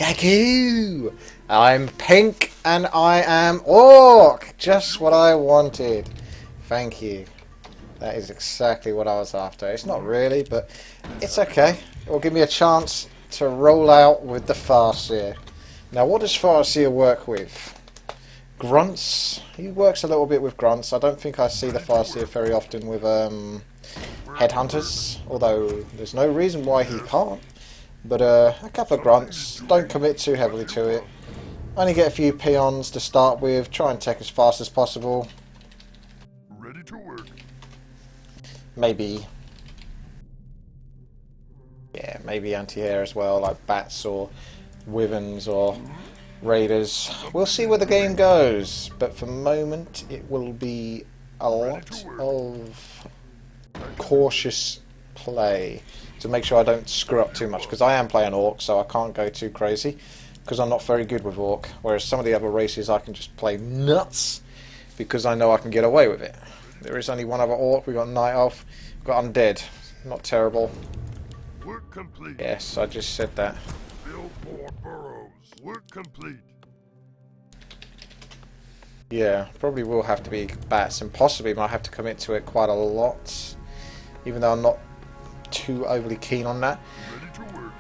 Gaku! I'm pink and I am orc! Just what I wanted. Thank you. That is exactly what I was after. It's not really, but it's okay. It will give me a chance to roll out with the Farseer. Now, what does Farseer work with? Grunts. He works a little bit with grunts. I don't think I see the Farseer very often with headhunters, although there's no reason why he can't. But a couple of grunts. Don't commit too heavily to it. Only get a few peons to start with. Try and take as fast as possible. Ready to work. Maybe. Yeah, maybe anti-air as well, like bats or wyverns or raiders. We'll see where the game goes, but for the moment it will be a lot of cautious play to make sure I don't screw up too much, because I am playing orc, so I can't go too crazy because I'm not very good with orc, whereas some of the other races I can just play nuts because I know I can get away with it. There is only one other orc. We've got Night Elf, we've got Undead. Not terrible. Work complete. Yes, I just said that. Build more burrows. Work complete. Yeah, probably will have to be bats, and possibly might have to commit to it quite a lot, even though I'm not too overly keen on that, Ready to work.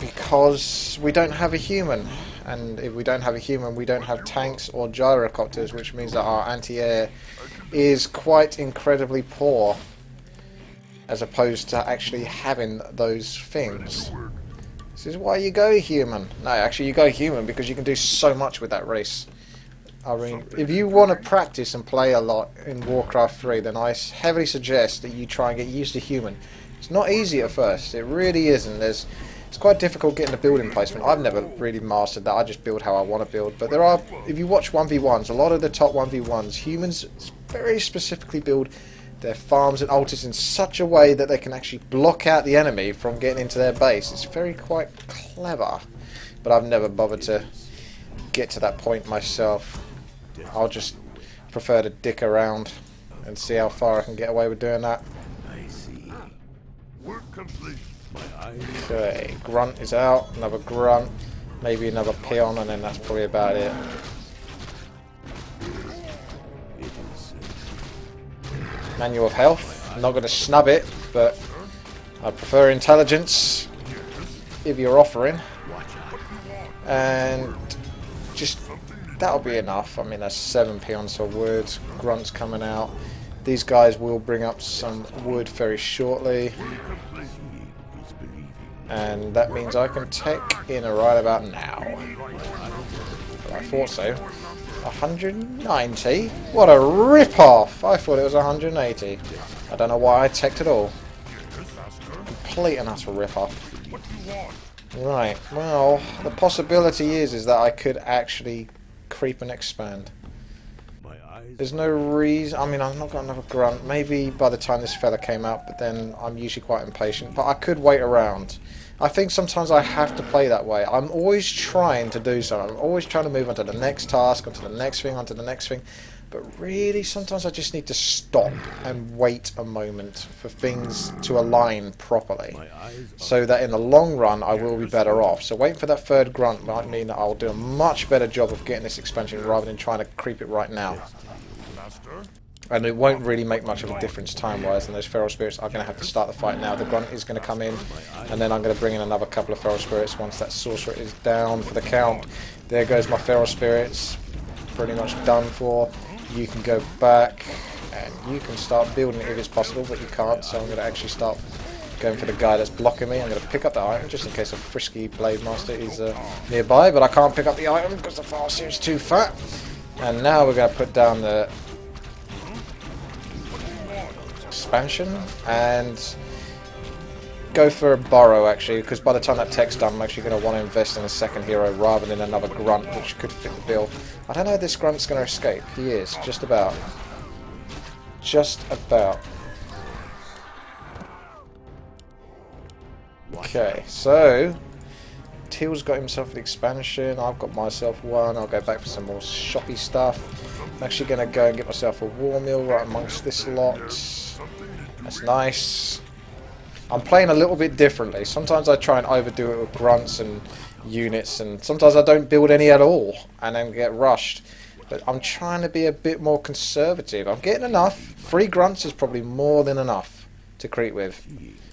because we don't have a human, and if we don't have a human we don't have tanks or gyrocopters, which means that our anti-air is quite incredibly poor as opposed to actually having those things. This is why you go human. No, actually you go human because you can do so much with that race. I mean, if you want to practice and play a lot in Warcraft 3, then I heavily suggest that you try and get used to human. It's not easy at first, it really isn't. It's quite difficult getting the building placement. I've never really mastered that, I just build how I want to build. But there are, if you watch 1v1s, a lot of the top 1v1s, humans very specifically build their farms and altars in such a way that they can actually block out the enemy from getting into their base. It's very quite clever, but I've never bothered to get to that point myself. I'll just prefer to dick around and see how far I can get away with doing that. I see. Work complete. My eyes. Okay, grunt is out, another grunt, maybe another peon, and then that's probably about it. It is. Manual of health, I'm not going to snub it, but I prefer intelligence if you're offering, and just that'll be enough. I mean, that's 7 peons for wood, grunts coming out. These guys will bring up some wood very shortly, and that means I can take in right about now. But I thought so. 190? What a rip-off! I thought it was 180. I don't know why I teched at all. Complete and utter rip-off. Right, well, the possibility is that I could actually creep and expand. My eyes. There's no reason. I mean, I've not got another grunt. Maybe by the time this fella came out, but then I'm usually quite impatient. But I could wait around. I think sometimes I have to play that way. I'm always trying to do something. I'm always trying to move on to the next task, onto the next thing, onto the next thing. But really, sometimes I just need to stop and wait a moment for things to align properly, My eyes. so that in the long run I will be better off. So waiting for that third grunt might mean that I'll do a much better job of getting this expansion rather than trying to creep it right now. And it won't really make much of a difference time-wise, and those feral spirits are going to have to start the fight now. The grunt is going to come in, and then I'm going to bring in another couple of feral spirits once that sorcerer is down for the count. There goes my feral spirits, pretty much done for. You can go back, and you can start building it if it's possible, but you can't, so I'm going to actually start going for the guy that's blocking me. I'm going to pick up the item, just in case a frisky blade master is nearby, but I can't pick up the item because the Farseer is too fat. And now we're going to put down the expansion and go for a burrow, actually, because by the time that tech's done I'm actually going to want to invest in a second hero rather than another grunt, which could fit the bill. I don't know if this grunt's going to escape. He is, just about. Just about. Okay, so Teal's got himself an expansion, I've got myself one. I'll go back for some more shoppy stuff. I'm actually going to go and get myself a war mill right amongst this lot. That's nice. I'm playing a little bit differently. Sometimes I try and overdo it with grunts and units, and sometimes I don't build any at all and then get rushed. But I'm trying to be a bit more conservative. I'm getting enough. 3 grunts is probably more than enough to creep with,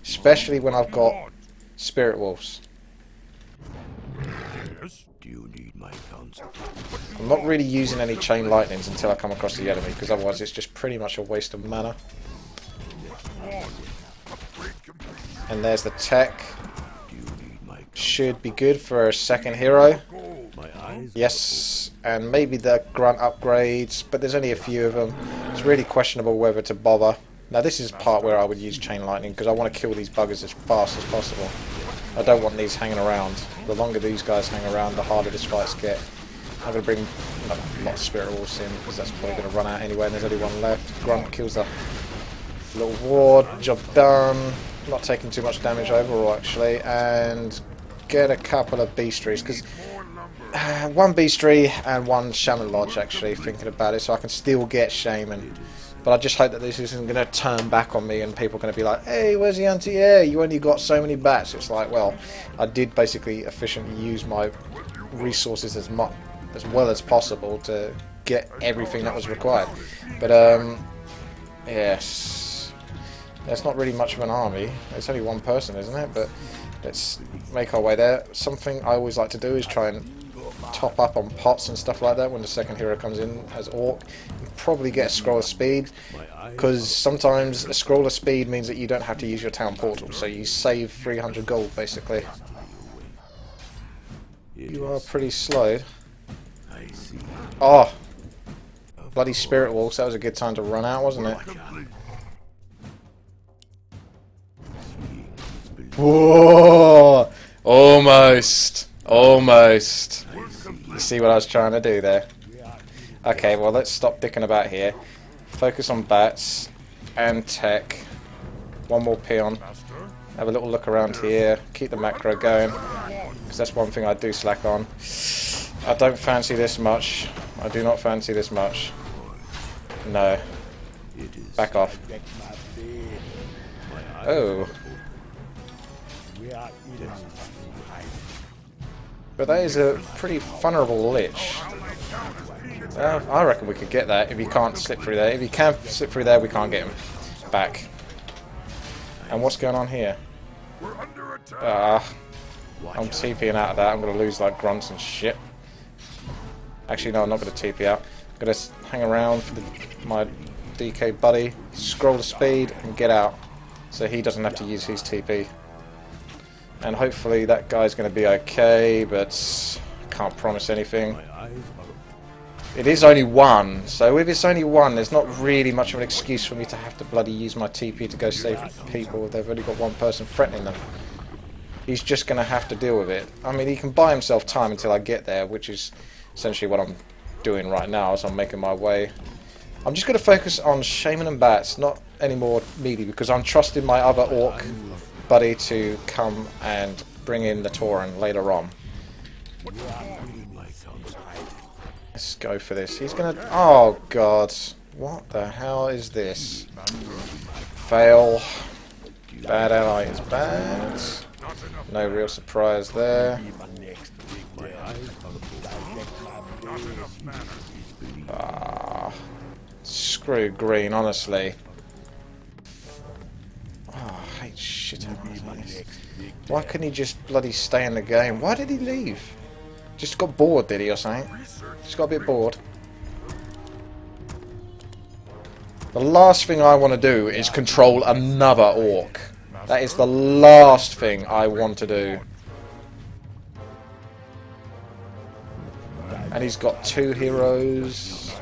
especially when I've got spirit wolves. Yes? Do you need my counsel? I'm not really using any chain lightnings until I come across the enemy, because otherwise it's just pretty much a waste of mana. And there's the tech. Do you need my counsel? Should be good for a second hero. My eyes. Yes, and maybe the grunt upgrades, but there's only a few of them. It's really questionable whether to bother. Now this is the part where I would use chain lightning, because I want to kill these buggers as fast as possible. I don't want these hanging around. The longer these guys hang around, the harder this fights get. I'm going to bring a lot of spirit wolves in, because that's probably going to run out anyway, and there's only one left. Grunt kills the little ward, job done. Not taking too much damage overall actually, and get a couple of beastries, because one beastry and one shaman lodge actually, thinking about it, so I can still get shaman. But I just hope that this isn't going to turn back on me and people are going to be like, hey, where's the anti-air? You only got so many bats. It's like, well, I did basically efficiently use my resources as well as possible to get everything that was required. But, yes, there's not really much of an army. It's only one person, isn't it? But let's make our way there. Something I always like to do is try and top up on pots and stuff like that when the second hero comes in as Orc. And probably get a scroll of speed, because sometimes a scroll of speed means that you don't have to use your town portal, so you save 300 gold basically. You are pretty slowed. I see. Oh, bloody spirit wolves, that was a good time to run out, wasn't it? Whoa! Almost! Almost! You see what I was trying to do there? Okay, well let's stop dicking about here. Focus on bats and tech. One more peon. Have a little look around here. Keep the macro going, because that's one thing I do slack on. I don't fancy this much. I do not fancy this much. No. Back off. Oh. But that is a pretty vulnerable lich. I reckon we could get that if he can't slip through there. If he can slip through there, we can't get him back. And what's going on here? I'm TPing out of that. I'm going to lose like grunts and shit. Actually, no, I'm not going to TP out. I'm going to hang around for my DK buddy, scroll the speed, and get out, so he doesn't have to use his TP. And hopefully that guy's going to be okay, but can't promise anything. It is only one, so if it's only one, there's not really much of an excuse for me to have to bloody use my TP to go save people if they've only got one person threatening them. He's just going to have to deal with it. I mean, he can buy himself time until I get there, which is essentially what I'm doing right now as I'm making my way. I'm just going to focus on Shaman and Bats, not anymore melee, because I'm trusting my other Orc buddy to come and bring in the Tauren later on. Let's go for this. He's gonna... Oh, God. What the hell is this? Fail. Bad ally is bad. No real surprise there. Ah, screw green, honestly. Oh, I hate shit out of this. Why couldn't he just bloody stay in the game? Why did he leave? Just got bored, did he, or something? Just got a bit bored. The last thing I want to do is control another Orc. That is the last thing I want to do. And he's got 2 heroes.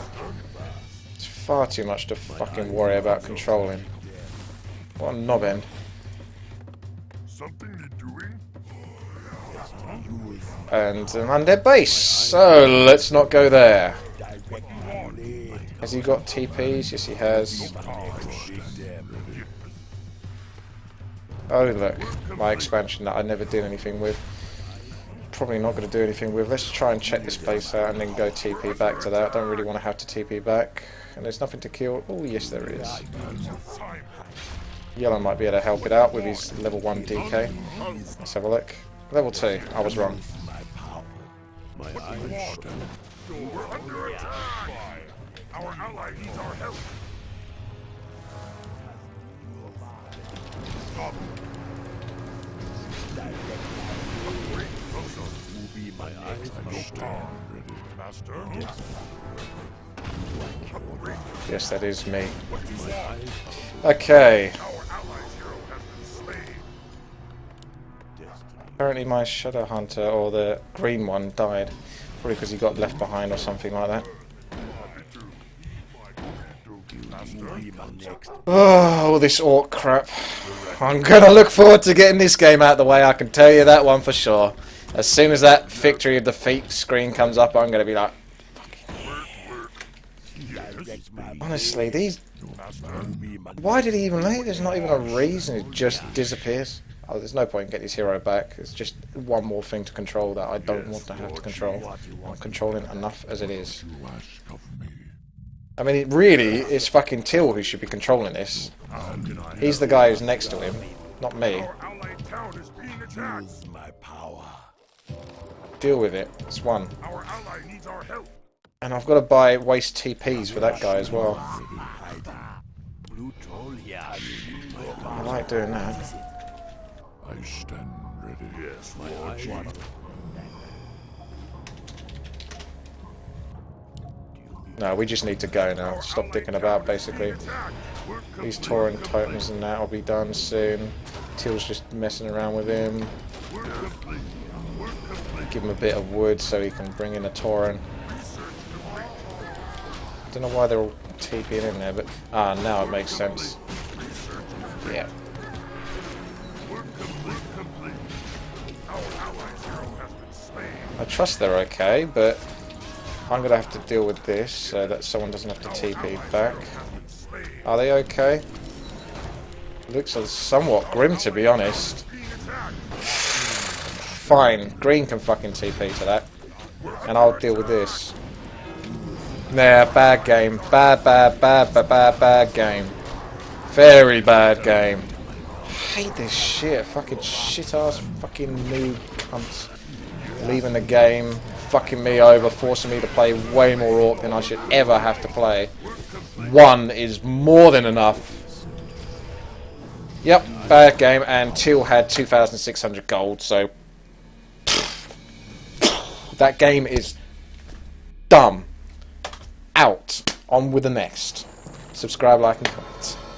It's far too much to fucking worry about controlling. What a knobend. Something you're doing? And an undead base. So let's not go there. Has he got TPs? Yes, he has. Oh look, my expansion that I never did anything with. Probably not going to do anything with. Let's try and check this place out and then go TP back to that. I don't really want to have to TP back. And there's nothing to kill. Oh yes, there is. Yellow might be able to help it out with his level 1 DK. Let's have a look. Level 2. I was wrong. My eyes stand. We're under attack! Our ally needs our help! Stop! My eyes stand ready. Master? Yes, that is me. My eyes Okay. Our allies' hero has been slain. destiny. Apparently my Shadow Hunter, or the green one, died. Probably because he got left behind or something like that. Oh, all this orc crap. I'm gonna look forward to getting this game out of the way, I can tell you that one for sure. As soon as that victory of defeat screen comes up, I'm gonna be like, honestly, these... Why did he even leave? There's not even a reason, it just disappears. Oh, there's no point in getting his hero back. It's just one more thing to control that I don't want to have to control. I'm controlling enough as it is. I mean, it really is fucking Till who should be controlling this. He's the guy who's next to him, not me. Our allied town is being attacked. Use my power. Deal with it. It's one. Our ally needs our help. And I've got to buy waste TPs for that guy as well. I like doing that. I stand ready. Yes, My eyes. No, we just need to go now. Stop dicking about, basically. These Tauren totems and that will be done soon. Till's just messing around with him. Give him a bit of wood so he can bring in a Tauren. Don't know why they're all TPing in there, but... Ah, now it makes sense. Yeah. I trust they're okay, but I'm going to have to deal with this so that someone doesn't have to TP back. Are they okay? Looks somewhat grim, to be honest. Fine, green can fucking TP to that. And I'll deal with this. Nah, bad game. Bad game. Very bad game. I hate this shit. Fucking shit-ass fucking noob cunts. Leaving the game, fucking me over, forcing me to play way more Orc than I should ever have to play. One is more than enough. Yep, bad game, and Till had 2,600 gold, so... that game is dumb. Out. On with the next. Subscribe, like, and comment.